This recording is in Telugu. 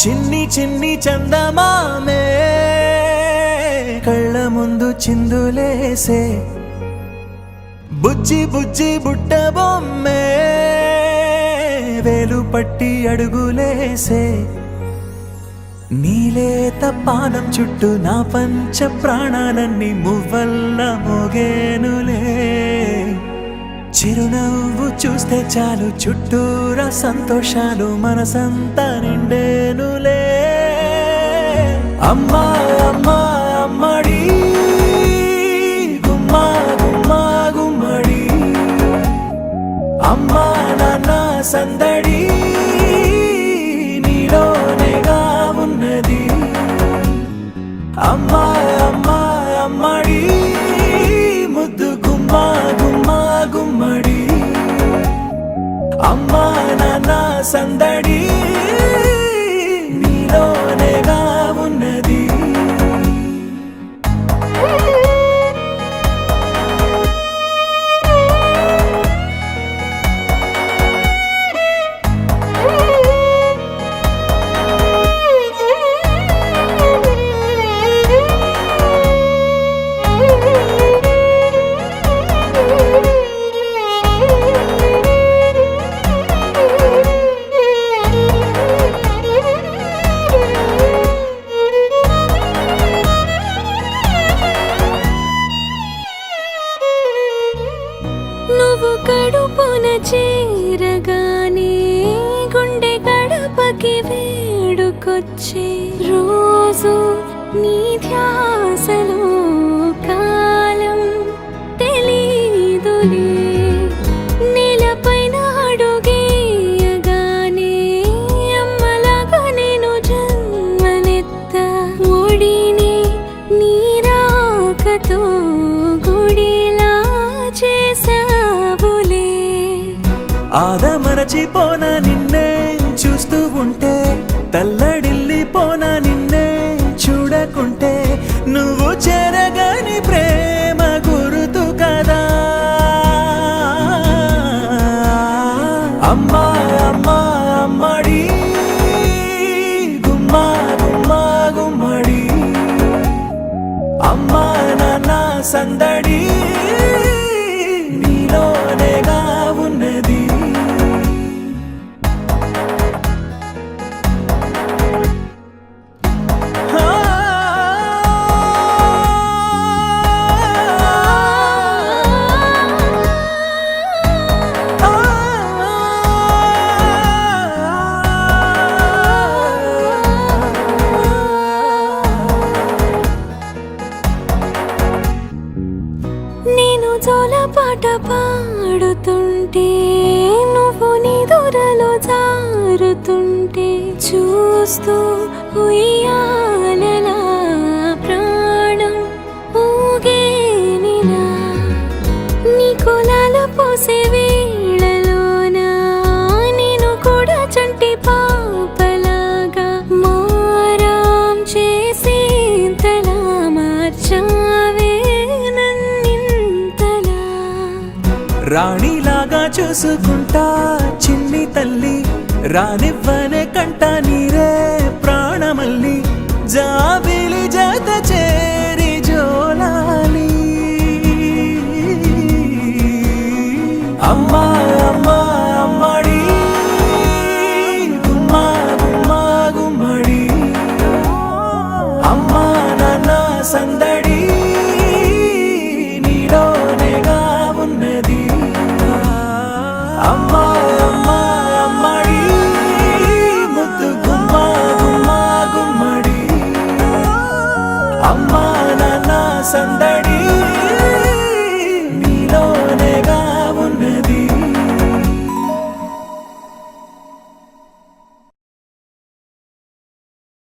చిన్ని చిన్ని చందమామే కళ్ళ ముందు చిందులేసే బుజ్జి బుజ్జి బుట్ట బొమ్మే వేలు పట్టి అడుగులేసే నీలేత పానం చుట్టూ నా పంచ ప్రాణాలన్నీ మువ్వల్ల మోగేనులే చిరునవ్వు చూస్తే చాలు చుట్టూరా సంతోషాలు మనసంతా నిండేనులే అమ్మా అమ్మా అమ్మడి గుమ్మా గుమ్మా గుమ్మడి అమ్మా నాన్న సందడి నీలోనేగా ఉన్నది అమ్మా అమ్మా అమ్మడి ముద్దు గుమ్మా గుమ్మా గుమ్మడి అమ్మా నాన్న సందడి నీలోనేగా ఉన్నది నువ్వు కడుపున చేరగానే గుండె గడపకి వేడుకొచ్చే రోజు నీ ధ్యాసలో కాలం తెలీదులే నేలపైన అడుగేయగానే అమ్మలాగా నేను జన్మనెత్త ఒడిని నీ రాకతో గుడిలా చేసావులే ఆదమరచిపోనా నిన్నే చూస్తూ ఉంటే తల్లడిల్లిపోనా నిన్నే చూడకుంటే నువ్వు చెరగని ప్రేమ గురుతు కదా అమ్మా అమ్మా అమ్మడి గుమ్మా గుమ్మా గుమ్మడి అమ్మా నాన్న సందడి నీలోనేగా ఉన్నది నేను జోలపాట పాడుతుంటే నువ్వు నీ దూరలో జారుతుంటే చూస్తూ ఉయ్యాలలా ప్రాణం ఊగేనిలా నీ కులాల పోసే వేళలోన నేను కూడా చంటి పాపలాగా మారాం చేసేంతలా మార్చావే రాణిలాగా చూసుకుంటా చిన్ని తల్లి రానివ్వనే కంట నీరే ప్రాణమల్లి జాబిలి జత చేరి జోలాలి అమ్మా అమ్మా అమ్మడి గుమ్మా గుమ్మా గుమ్మడి అమ్మా నాన్న సందడి